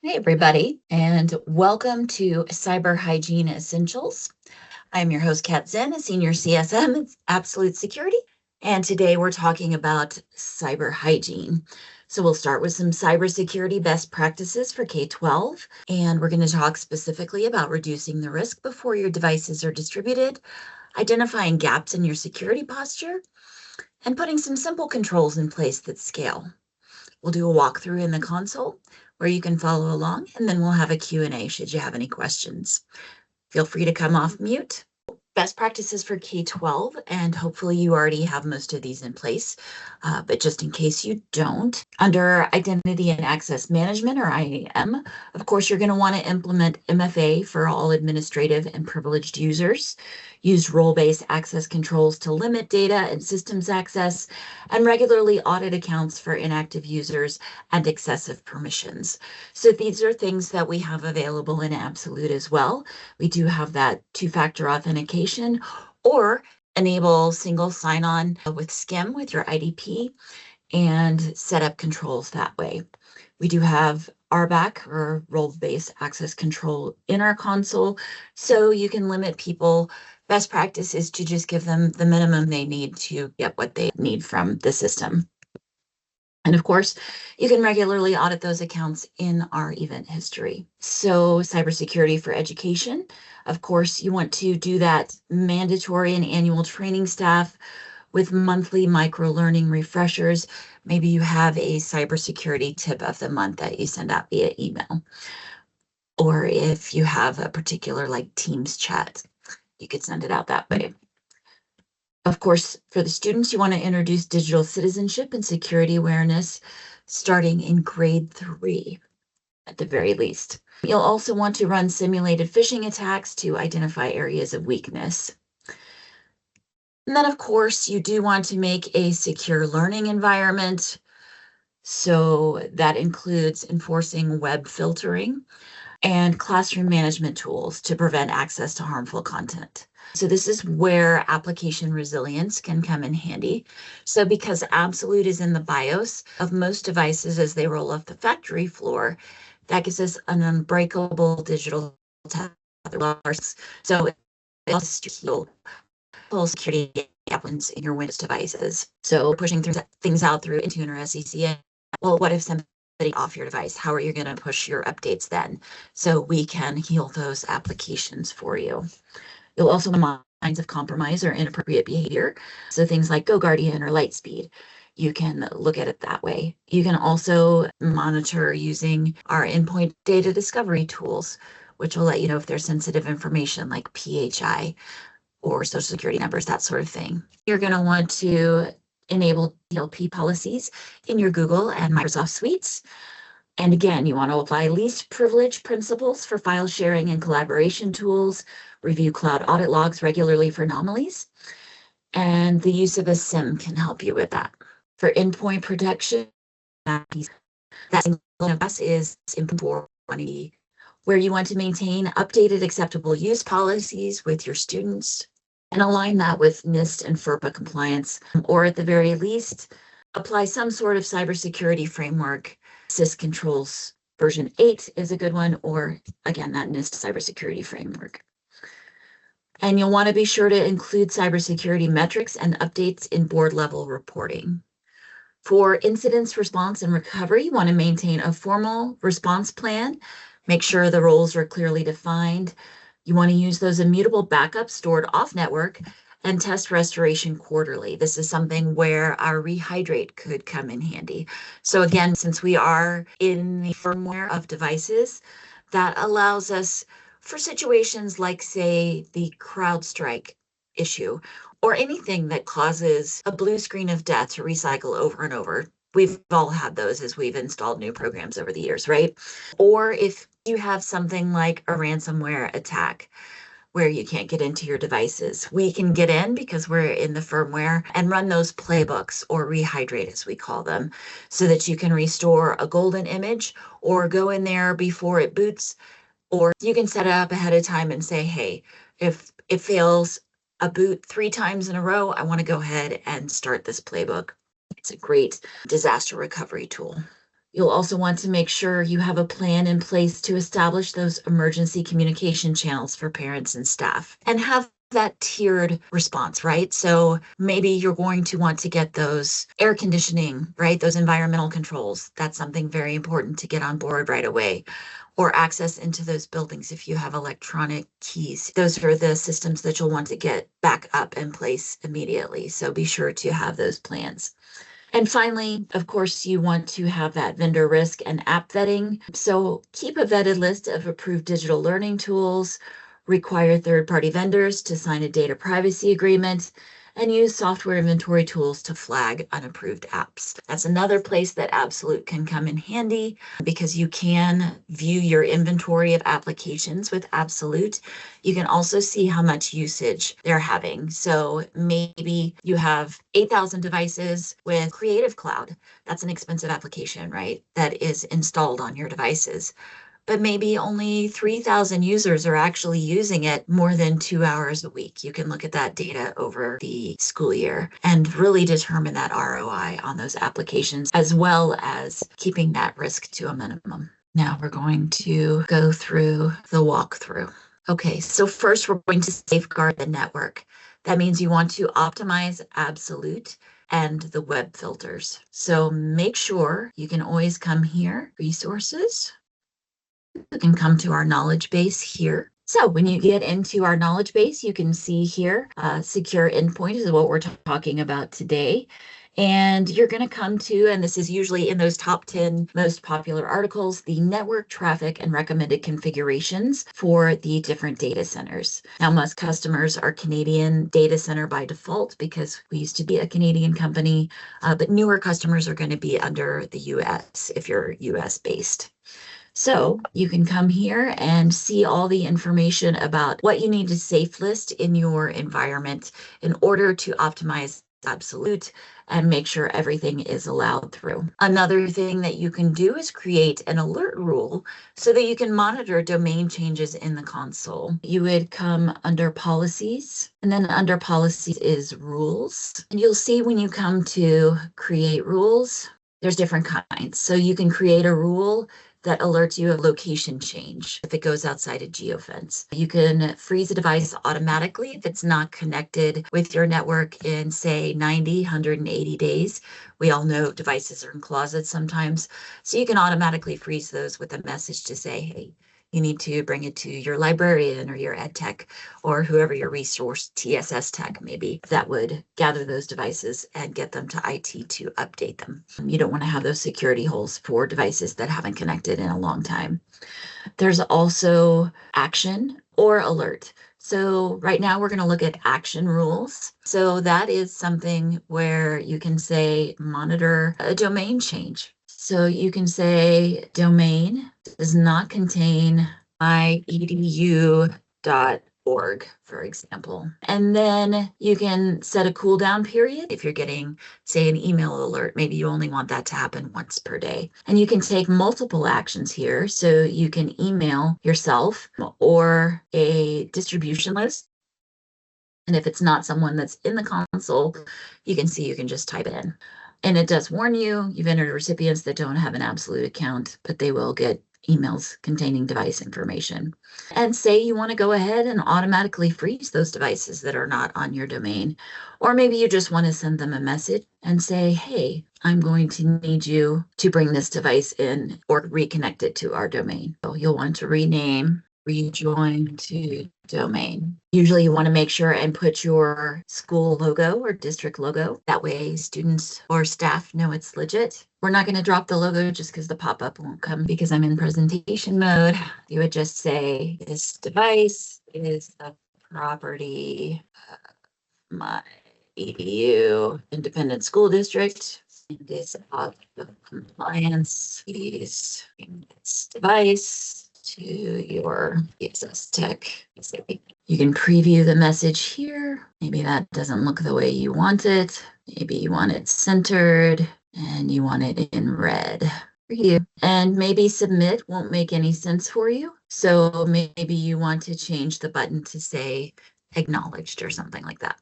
Hey, everybody, and welcome to Cyber Hygiene Essentials. I'm your host, Kat Zen, a senior CSM at Absolute Security, and today we're talking about cyber hygiene. So we'll start with some cybersecurity best practices for K-12, and we're going to talk specifically about reducing the risk before your devices are distributed, identifying gaps in your security posture, and putting some simple controls in place that scale. We'll do a walkthrough in the console where you can follow along, and then we'll have a Q&A should you have any questions. Feel free to come off mute. Best practices for K-12, and hopefully you already have most of these in place, but just in case you don't, under Identity and Access Management, or IAM, of course, you're going to want to implement MFA for all administrative and privileged users, use role-based access controls to limit data and systems access, and regularly audit accounts for inactive users and excessive permissions. So these are things that we have available in Absolute as well. We do have that two-factor authentication, or enable single sign-on with SCIM with your IDP and set up controls that way. We do have RBAC, or role-based access control, in our console, so you can limit people. Best practice is to just give them the minimum they need to get what they need from the system. And of course, you can regularly audit those accounts in our event history. So cybersecurity for education, of course, you want to do that mandatory and annual training staff with monthly micro-learning refreshers. Maybe you have a cybersecurity tip of the month that you send out via email. Or if you have a particular Teams chat, you could send it out that way. Of course, for the students, you want to introduce digital citizenship and security awareness starting in grade 3, at the very least. You'll also want to run simulated phishing attacks to identify areas of weakness. And then, of course, you do want to make a secure learning environment. So that includes enforcing web filtering and classroom management tools to prevent access to harmful content. So this is where application resilience can come in handy. So because Absolute is in the BIOS of most devices as they roll off the factory floor, that gives us an unbreakable digital tether. So it's full security gaps in your Windows devices. So pushing things out through InTune or SECA. Well, what if somebody off your device? How are you going to push your updates then? So we can heal those applications for you. You'll also want signs of compromise or inappropriate behavior. So things like GoGuardian or Lightspeed, you can look at it that way. You can also monitor using our endpoint data discovery tools, which will let you know if there's sensitive information like PHI or social security numbers, that sort of thing. You're going to want to enable DLP policies in your Google and Microsoft suites. And again, you want to apply least privilege principles for file sharing and collaboration tools, review cloud audit logs regularly for anomalies, and the use of a SIM can help you with that. For endpoint protection, that is important, where you want to maintain updated acceptable use policies with your students and align that with NIST and FERPA compliance, or at the very least, apply some sort of cybersecurity framework. SIS controls version 8 is a good one, or again, that NIST cybersecurity framework. And you'll want to be sure to include cybersecurity metrics and updates in board level reporting. For incidents response and recovery, you want to maintain a formal response plan. Make sure the roles are clearly defined. You want to use those immutable backups stored off network and test restoration quarterly. This is something where our rehydrate could come in handy. So again, since we are in the firmware of devices, that allows us for situations like, say, the CrowdStrike issue, or anything that causes a blue screen of death to recycle over and over. We've all had those as we've installed new programs over the years, right? Or if you have something like a ransomware attack where you can't get into your devices, we can get in because we're in the firmware and run those playbooks, or rehydrate as we call them, so that you can restore a golden image or go in there before it boots, or you can set it up ahead of time and say, hey, if it fails a boot 3 times in a row, I want to go ahead and start this playbook. It's a great disaster recovery tool. You'll also want to make sure you have a plan in place to establish those emergency communication channels for parents and staff and have that tiered response, right? So maybe you're going to want to get those air conditioning, right? Those environmental controls. That's something very important to get on board right away. Or access into those buildings if you have electronic keys. Those are the systems that you'll want to get back up in place immediately. So be sure to have those plans. And finally, of course, you want to have that vendor risk and app vetting. So keep a vetted list of approved digital learning tools, require third-party vendors to sign a data privacy agreement, and use software inventory tools to flag unapproved apps. That's another place that Absolute can come in handy because you can view your inventory of applications with Absolute. You can also see how much usage they're having. So maybe you have 8,000 devices with Creative Cloud. That's an expensive application, right? That is installed on your devices. But maybe only 3,000 users are actually using it more than 2 hours a week. You can look at that data over the school year and really determine that ROI on those applications, as well as keeping that risk to a minimum. Now we're going to go through the walkthrough. Okay, so first we're going to safeguard the network. That means you want to optimize Absolute and the web filters. So make sure you can always come here, resources. You can come to our knowledge base here. So when you get into our knowledge base, you can see here, secure endpoint is what we're talking about today. And you're going to come to, and this is usually in those top 10 most popular articles, the network traffic and recommended configurations for the different data centers. Now, most customers are Canadian data center by default because we used to be a Canadian company, but newer customers are going to be under the US if you're US based. So you can come here and see all the information about what you need to safe list in your environment in order to optimize Absolute and make sure everything is allowed through. Another thing that you can do is create an alert rule so that you can monitor domain changes in the console. You would come under policies, and then under policies is rules. And you'll see when you come to create rules, there's different kinds. So you can create a rule that alerts you of location change if it goes outside a geofence. You can freeze a device automatically if it's not connected with your network in, say, 90, 180 days. We all know devices are in closets sometimes. So you can automatically freeze those with a message to say, hey, you need to bring it to your librarian or your ed tech or whoever your resource TSS tech maybe that would gather those devices and get them to IT to update them. You don't want to have those security holes for devices that haven't connected in a long time. There's also action or alert. So right now we're going to look at action rules. So that is something where you can say monitor a domain change. So you can say domain does not contain myedu.org, for example. And then you can set a cooldown period. If you're getting, say, an email alert, maybe you only want that to happen once per day. And you can take multiple actions here. So you can email yourself or a distribution list. And if it's not someone that's in the console, you can see you can just type it in. And it does warn you, you've entered recipients that don't have an Absolute account, but they will get emails containing device information. And say you want to go ahead and automatically freeze those devices that are not on your domain. Or maybe you just want to send them a message and say, hey, I'm going to need you to bring this device in or reconnect it to our domain. So you'll want to rename, rejoin to domain. Usually you want to make sure and put your school logo or district logo. That way students or staff know it's legit. We're not going to drop the logo just because the pop-up won't come because I'm in presentation mode. You would just say this device is the property of my EDU independent school district. It is out of compliance. Please bring this device to your ESS tech. You can preview the message here. Maybe that doesn't look the way you want it. Maybe you want it centered and you want it in red for you. And maybe submit won't make any sense for you. So maybe you want to change the button to say acknowledged or something like that.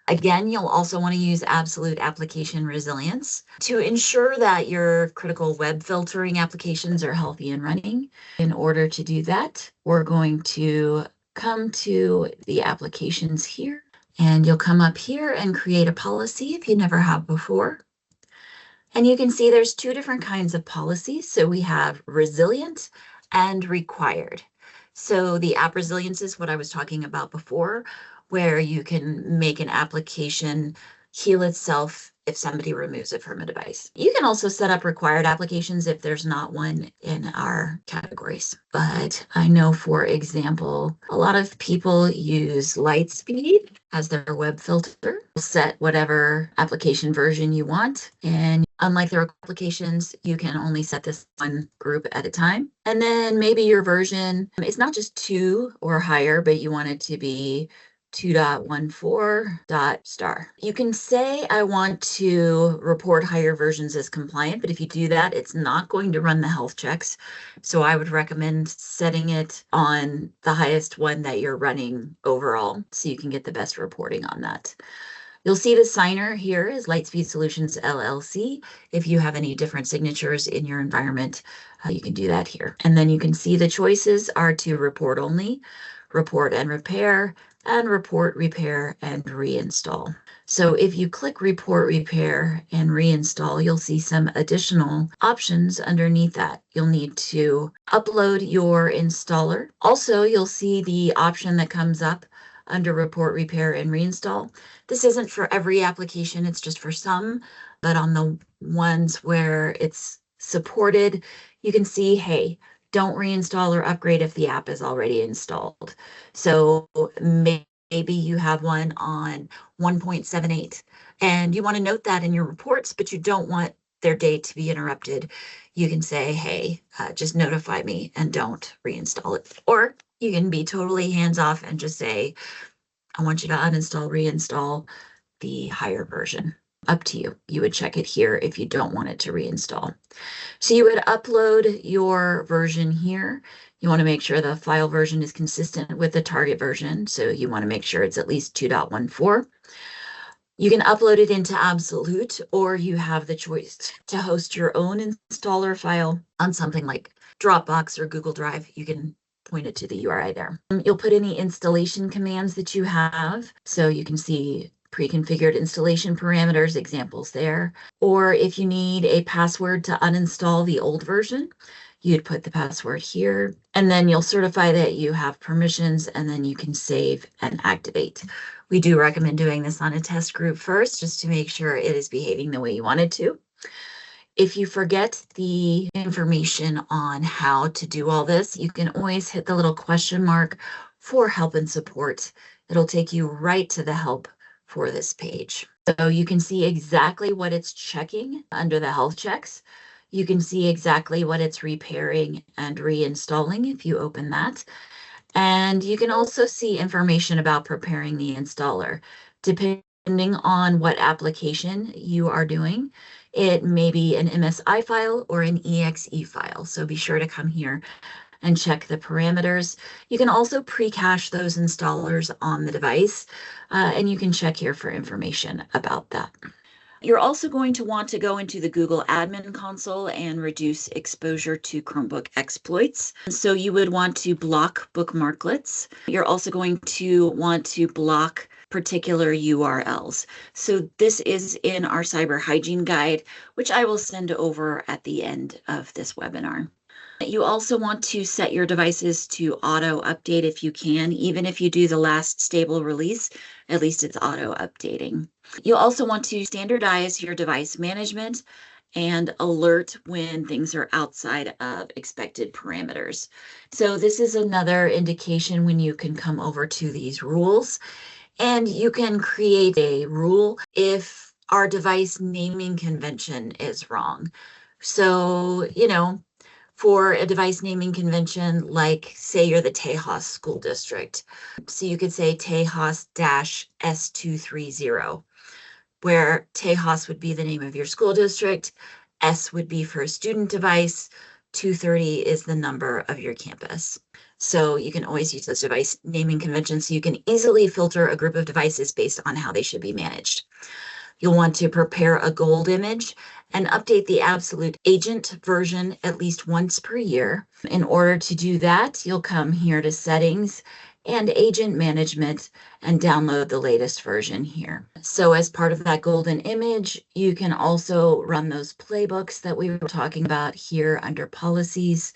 Again, you'll also want to use absolute application resilience to ensure that your critical web filtering applications are healthy and running. In order to do that, we're going to come to the applications here, and you'll come up here and create a policy if you never have before. And you can see there's two different kinds of policies. So we have resilient and required. So the app resilience is what I was talking about before, where you can make an application heal itself if somebody removes it from a device. You can also set up required applications if there's not one in our categories. But I know, for example, a lot of people use Lightspeed as their web filter. Set whatever application version you want, and unlike their applications, you can only set this one group at a time. And then maybe your version is not just 2 or higher, but you want it to be 2.14. You can say, I want to report higher versions as compliant, but if you do that, it's not going to run the health checks. So I would recommend setting it on the highest one that you're running overall, so you can get the best reporting on that. You'll see the signer here is Lightspeed Solutions LLC. If you have any different signatures in your environment, you can do that here. And then you can see the choices are to report only, report and repair, and report, repair, and reinstall. So if you click report, repair, and reinstall, you'll see some additional options underneath that. You'll need to upload your installer. Also, you'll see the option that comes up under report, repair, and reinstall. This isn't for every application, it's just for some, but on the ones where it's supported, you can see, hey, don't reinstall or upgrade if the app is already installed. So maybe you have one on 1.78 and you want to note that in your reports, but you don't want their date to be interrupted. You can say, hey, just notify me and don't reinstall it. Or you can be totally hands-off and just say, I want you to uninstall, reinstall the higher version. Up to you. You would check it here if you don't want it to reinstall. So you would upload your version here. You want to make sure the file version is consistent with the target version. So you want to make sure it's at least 2.14. You can upload it into Absolute, or you have the choice to host your own installer file on something like Dropbox or Google Drive. You can point it to the URI there. You'll put any installation commands that you have. So you can see pre-configured installation parameters, examples there. Or if you need a password to uninstall the old version, you'd put the password here, and then you'll certify that you have permissions, and then you can save and activate. We do recommend doing this on a test group first, just to make sure it is behaving the way you want it to. If you forget the information on how to do all this, you can always hit the little question mark for help and support. It'll take you right to the help for this page. So you can see exactly what it's checking under the health checks. You can see exactly what it's repairing and reinstalling if you open that. And you can also see information about preparing the installer. Depending on what application you are doing, it may be an MSI file or an EXE file. So be sure to come here and check the parameters. You can also pre-cache those installers on the device, and you can check here for information about that. You're also going to want to go into the Google Admin Console and reduce exposure to Chromebook exploits. So you would want to block bookmarklets. You're also going to want to block particular URLs. So this is in our cyber hygiene guide, which I will send over at the end of this webinar. You also want to set your devices to auto update if you can. Even if you do the last stable release, at least it's auto updating. You'll also want to standardize your device management and alert when things are outside of expected parameters. So this is another indication when you can come over to these rules, and you can create a rule if our device naming convention is wrong. So, for a device naming convention, like say you're the Tejas School District. So you could say Tejas-S230, where Tejas would be the name of your school district, S would be for a student device, 230 is the number of your campus. So you can always use those device naming conventions so you can easily filter a group of devices based on how they should be managed. You'll want to prepare a gold image and update the absolute agent version at least once per year. In order to do that, you'll come here to Settings and Agent Management and download the latest version here. So as part of that golden image, you can also run those playbooks that we were talking about here under Policies.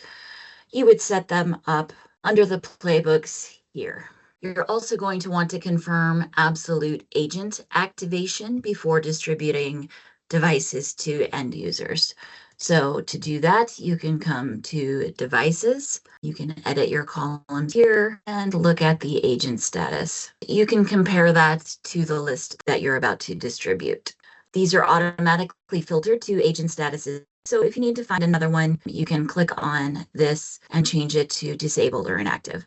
You would set them up under the playbooks here. You're also going to want to confirm absolute agent activation before distributing devices to end users. So to do that, you can come to Devices. You can edit your columns here and look at the agent status. You can compare that to the list that you're about to distribute. These are automatically filtered to agent statuses. So if you need to find another one, you can click on this and change it to disabled or inactive.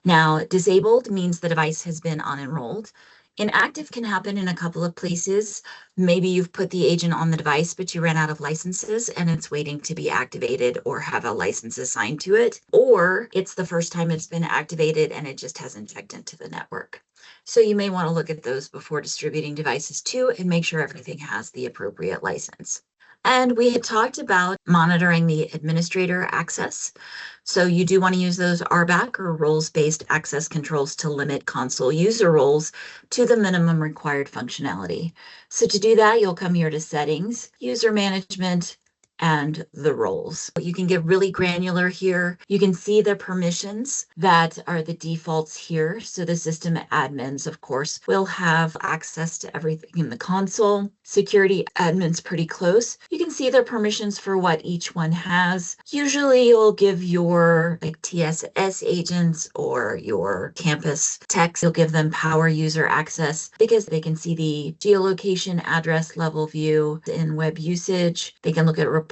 Now, disabled means the device has been unenrolled. Inactive can happen in a couple of places. Maybe you've put the agent on the device, but you ran out of licenses and it's waiting to be activated or have a license assigned to it. Or it's the first time it's been activated and it just hasn't checked into the network. So you may want to look at those before distributing devices too and make sure everything has the appropriate license. And we had talked about monitoring the administrator access. So you do want to use those RBAC or roles-based access controls to limit console user roles to the minimum required functionality. So to do that, you'll come here to Settings, User Management, and the roles. You can get really granular here. You can see the permissions that are the defaults here. So the system admins, of course, will have access to everything in the console. Security admin's pretty close. You can see the permissions for what each one has. Usually you'll give your TSS agents or your campus techs, you'll give them power user access because they can see the geolocation address level view in web usage. They can look at reports.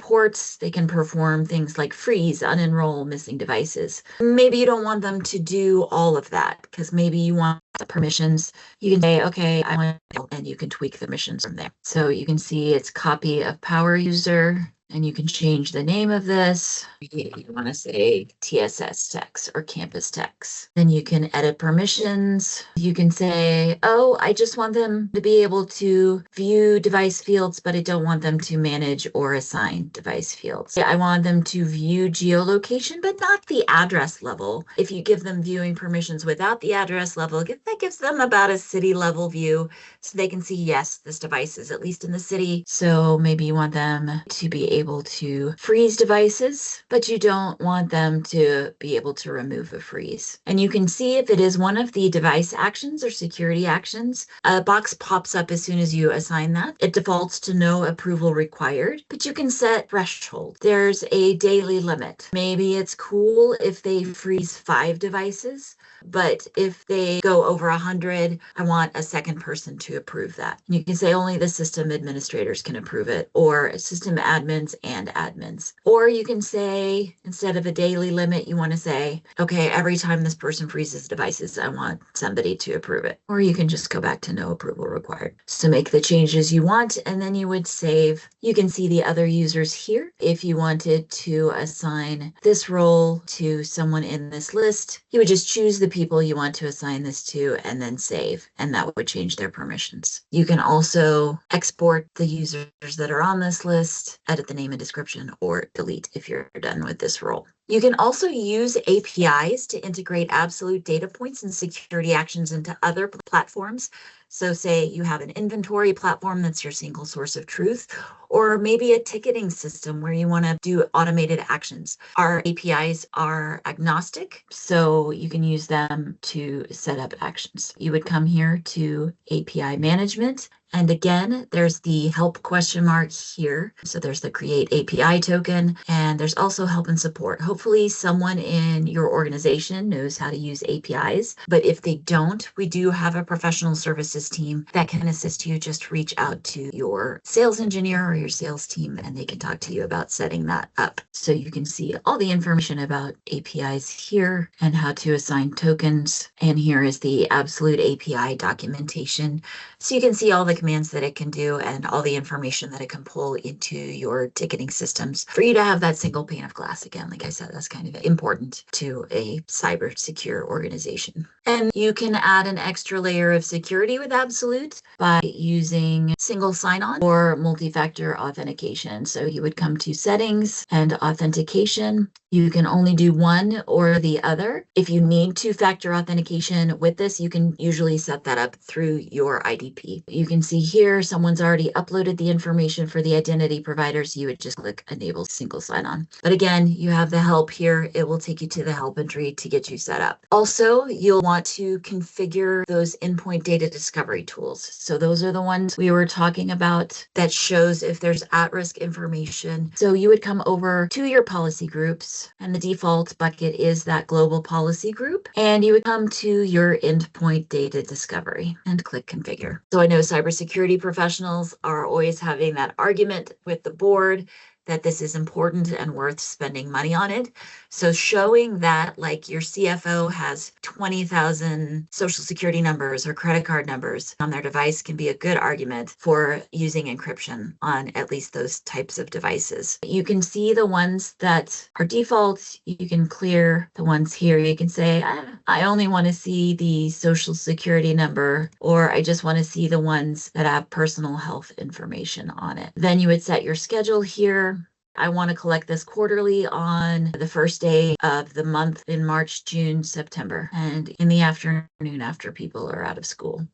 They can perform things like freeze, unenroll missing devices. Maybe you don't want them to do all of that because maybe you want the permissions. You can say, okay, I want, and you can tweak the permissions from there. So you can see it's copy of power user. And you can change the name of this. You want to say TSS techs or campus techs. Then you can edit permissions. You can say, oh, I just want them to be able to view device fields, but I don't want them to manage or assign device fields. I want them to view geolocation, but not the address level. If you give them viewing permissions without the address level, that gives them about a city level view so they can see, yes, this device is at least in the city. So maybe you want them to be able to freeze devices, but you don't want them to be able to remove a freeze. And you can see if it is one of the device actions or security actions, a box pops up as soon as you assign that. It defaults to no approval required, but you can set threshold. There's a daily limit. Maybe it's cool if they freeze 5 devices, but if they go over 100, I want a second person to approve that. You can say only the system administrators can approve it, or system admins and admins. Or you can say, instead of a daily limit, you want to say, okay, every time this person freezes devices, I want somebody to approve it. Or you can just go back to no approval required. So make the changes you want, and then you would save. You can see the other users here. If you wanted to assign this role to someone in this list, you would just choose the people you want to assign this to and then save, and that would change their permissions. You can also export the users that are on this list, edit the name and description, or delete if you're done with this role. You can also use APIs to integrate absolute data points and security actions into other platforms. So say you have an inventory platform that's your single source of truth, or maybe a ticketing system where you want to do automated actions. Our APIs are agnostic, so you can use them to set up actions. You would come here to API management. And again, there's the help question mark here. So there's the create API token, and there's also help and support. Hopefully Hopefully someone in your organization knows how to use APIs, but if they don't, we do have a professional services team that can assist you. Just reach out to your sales engineer or your sales team and they can talk to you about setting that up. So you can see all the information about APIs here and how to assign tokens. And here is the Absolute API documentation. So you can see all the commands that it can do and all the information that it can pull into your ticketing systems for you to have that single pane of glass. Again, like I said, that's kind of important to a cyber secure organization. And you can add an extra layer of security with Absolute by using single sign-on or multi-factor authentication. So you would come to settings and authentication. You can only do one or the other. If you need two-factor authentication with this, you can usually set that up through your IDP. You can see here someone's already uploaded the information for the identity provider, so you would just click enable single sign-on. But again, you have the help here. It will take you to the help entry to get you set up. Also, you'll want to configure those endpoint data discovery tools. So those are the ones we were talking about that shows if there's at-risk information. So you would come over to your policy groups, and the default bucket is that global policy group, and you would come to your endpoint data discovery and click configure. So I know cybersecurity professionals are always having that argument with the board that this is important and worth spending money on it. So showing that like your CFO has 20,000 social security numbers or credit card numbers on their device can be a good argument for using encryption on at least those types of devices. You can see the ones that are default. You can clear the ones here. You can say, I only want to see the social security number, or I just want to see the ones that have personal health information on it. Then you would set your schedule here. I want to collect this quarterly on the first day of the month in March, June, September, and in the afternoon after people are out of school.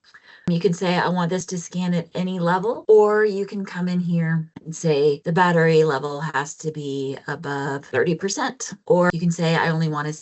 You can say, I want this to scan at any level, or you can come in here and say the battery level has to be above 30%, or you can say, I only want to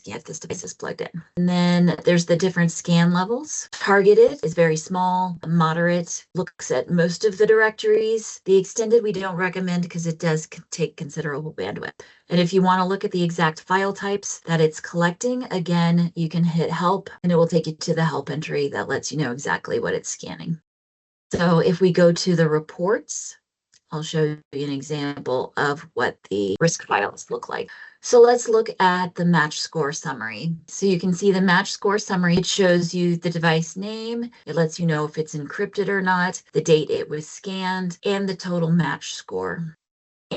if this device is plugged in. And then there's the different scan levels. Targeted is very small. Moderate looks at most of the directories. The extended we don't recommend because it does take considerable bandwidth. And if you want to look at the exact file types that it's collecting, again, you can hit help and it will take you to the help entry that lets you know exactly what it's scanning. So if we go to the reports, I'll show you an example of what the risk files look like. So let's look at the match score summary. So you can see the match score summary. It shows you the device name. It lets you know if it's encrypted or not, the date it was scanned, and the total match score.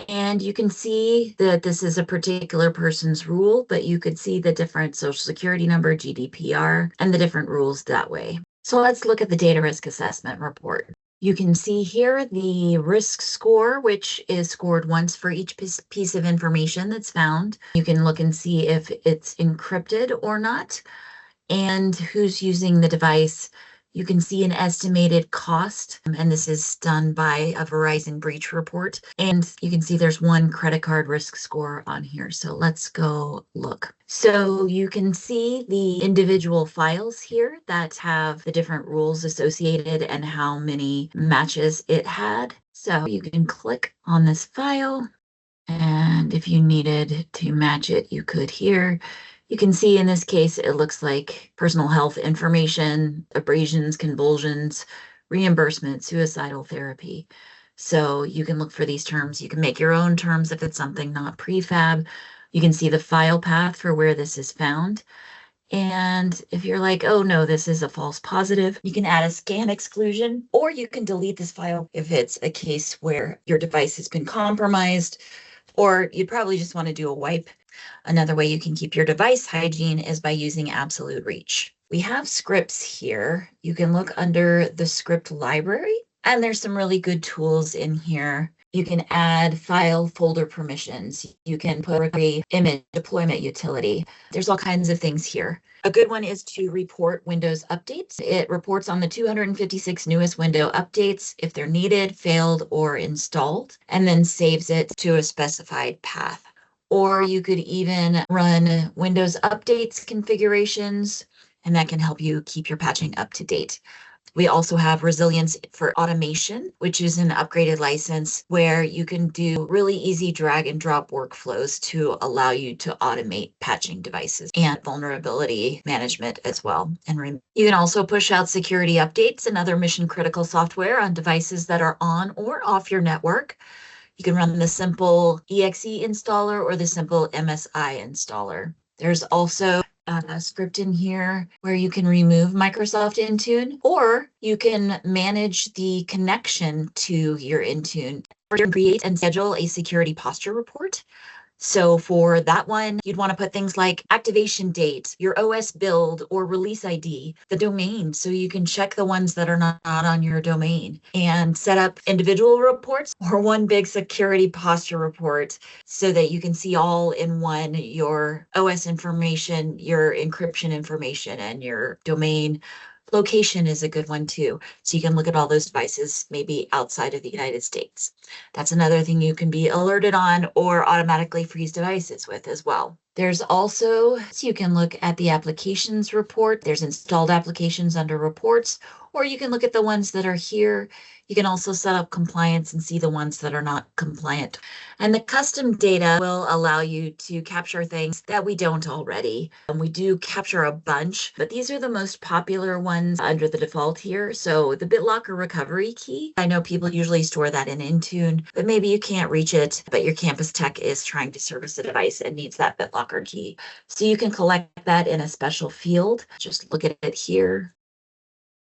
And you can see that this is a particular person's rule, but you could see the different social security number, GDPR, and the different rules that way. So let's look at the data risk assessment report. You can see here the risk score, which is scored once for each piece of information that's found. You can look and see if it's encrypted or not, and who's using the device. You can see an estimated cost, and this is done by a Verizon breach report. And you can see there's one credit card risk score on here. So let's go look. So you can see the individual files here that have the different rules associated and how many matches it had. So you can click on this file, and if you needed to match it, you could here. You can see in this case, it looks like personal health information, abrasions, convulsions, reimbursement, suicidal therapy. So you can look for these terms. You can make your own terms if it's something not prefab. You can see the file path for where this is found. And if you're like, oh no, this is a false positive, you can add a scan exclusion, or you can delete this file if it's a case where your device has been compromised, or you'd probably just want to do a wipe. Another way you can keep your device hygiene is by using Absolute Reach. We have scripts here. You can look under the script library, and there's some really good tools in here. You can add file folder permissions. You can put the image deployment utility. There's all kinds of things here. A good one is to report Windows updates. It reports on the 256 newest Windows updates if they're needed, failed, or installed, and then saves it to a specified path. Or you could even run Windows updates configurations, and that can help you keep your patching up to date. We also have Resilience for Automation, which is an upgraded license where you can do really easy drag and drop workflows to allow you to automate patching devices and vulnerability management as well. And you can also push out security updates and other mission critical software on devices that are on or off your network. You can run the simple EXE installer or the simple MSI installer. There's also a script in here where you can remove Microsoft InTune, or you can manage the connection to your InTune or create and schedule a security posture report. So for that one, you'd want to put things like activation date, your OS build or release ID, the domain, so you can check the ones that are not on your domain, and set up individual reports or one big security posture report so that you can see all in one your OS information, your encryption information, and your domain. Location is a good one too. So you can look at all those devices maybe outside of the United States. That's another thing you can be alerted on or automatically freeze devices with as well. There's also, so you can look at the applications report. There's installed applications under reports, or you can look at the ones that are here. You can also set up compliance and see the ones that are not compliant. And the custom data will allow you to capture things that we don't already. And we do capture a bunch, but these are the most popular ones under the default here. So the BitLocker recovery key, I know people usually store that in InTune, but maybe you can't reach it, but your campus tech is trying to service a device and needs that BitLocker key. So you can collect that in a special field. Just look at it here.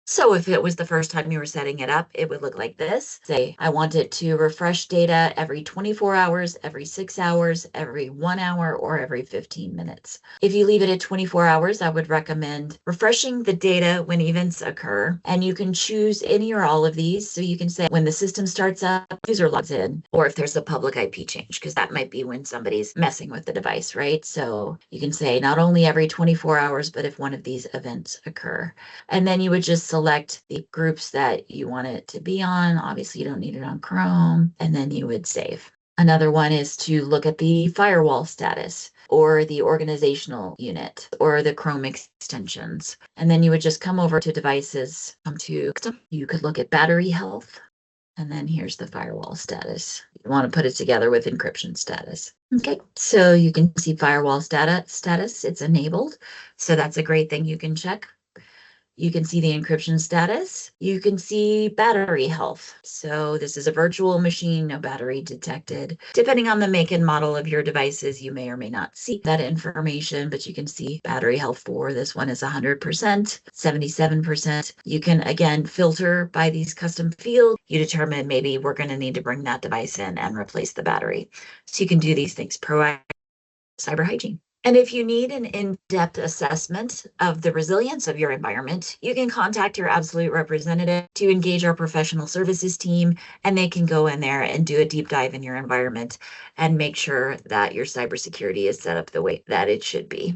So if it was the first time you were setting it up, it would look like this. Say, I want it to refresh data every 24 hours, every 6 hours, every 1 hour, or every 15 minutes. If you leave it at 24 hours, I would recommend refreshing the data when events occur. And you can choose any or all of these. So you can say when the system starts up, user logs in, or if there's a public IP change, because that might be when somebody's messing with the device, right? So you can say not only every 24 hours, but if one of these events occur. And then you would just select the groups that you want it to be on. Obviously, you don't need it on Chrome, and then you would save. Another one is to look at the firewall status or the organizational unit or the Chrome extensions. And then you would just come over to devices, you could look at battery health. And then here's the firewall status. You want to put it together with encryption status. Okay, so you can see firewall status, it's enabled. So that's a great thing you can check. You can see the encryption status. You can see battery health. So this is a virtual machine, no battery detected. Depending on the make and model of your devices, you may or may not see that information, but you can see battery health for this one is 100%, 77%. You can, again, filter by these custom fields. You determine maybe we're going to need to bring that device in and replace the battery. So you can do these things proactively. Cyber hygiene. And if you need an in-depth assessment of the resilience of your environment, you can contact your Absolute representative to engage our professional services team, and they can go in there and do a deep dive in your environment and make sure that your cybersecurity is set up the way that it should be.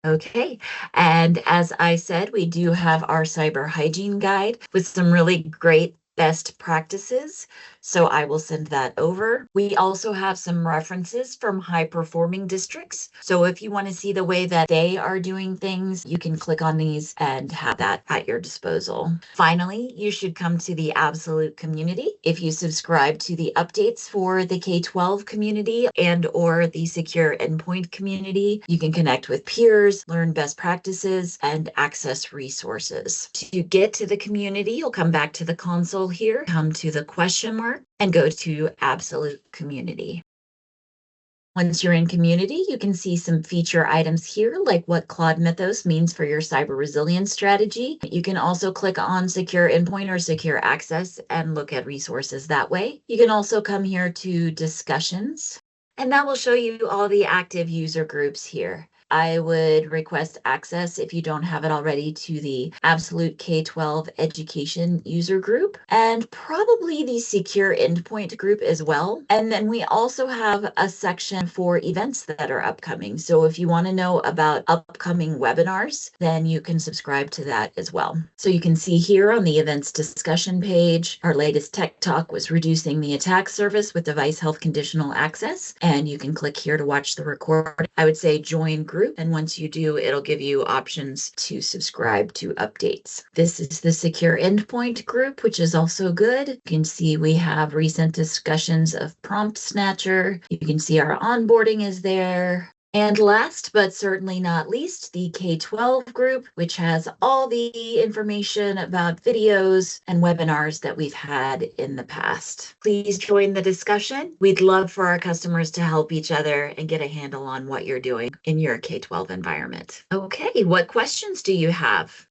Okay, and as I said, we do have our cyber hygiene guide with some really great best practices. So I will send that over. We also have some references from high performing districts. So if you want to see the way that they are doing things, you can click on these and have that at your disposal. Finally, you should come to the Absolute community. If you subscribe to the updates for the K-12 community and or the secure endpoint community, you can connect with peers, learn best practices, and access resources. To get to the community, you'll come back to the console here, come to the question mark, and go to Absolute Community. Once you're in Community, you can see some feature items here, like what Cloud Mythos means for your cyber resilience strategy. You can also click on Secure Endpoint or Secure Access and look at resources that way. You can also come here to Discussions, and that will show you all the active user groups here. I would request access, if you don't have it already, to the Absolute K-12 Education user group and probably the Secure Endpoint group as well. And then we also have a section for events that are upcoming. So if you want to know about upcoming webinars, then you can subscribe to that as well. So you can see here on the events discussion page, our latest tech talk was reducing the attack surface with device health conditional access. And and you can click here to watch the record. I would say join group, and once you do, it'll give you options to subscribe to updates. This is the secure endpoint group, which is also good. You can see we have recent discussions of Prompt Snatcher. You can see our onboarding is there. And last, but certainly not least, the K-12 group, which has all the information about videos and webinars that we've had in the past. Please join the discussion. We'd love for our customers to help each other and get a handle on what you're doing in your K-12 environment. Okay, what questions do you have?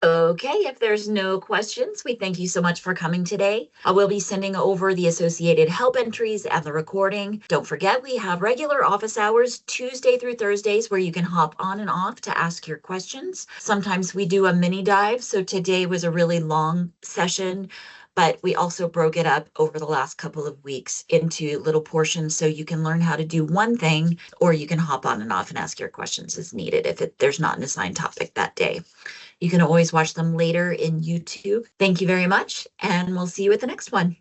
Okay, if there's no questions, we thank you so much for coming today. I will be sending over the associated help entries and the recording. Don't forget, we have regular office hours Tuesday through Thursdays where you can hop on and off to ask your questions. Sometimes we do a mini dive, so today was a really long session, but we also broke it up over the last couple of weeks into little portions so you can learn how to do one thing, or you can hop on and off and ask your questions as needed if there's not an assigned topic that day. You can always watch them later in YouTube. Thank you very much, and we'll see you at the next one.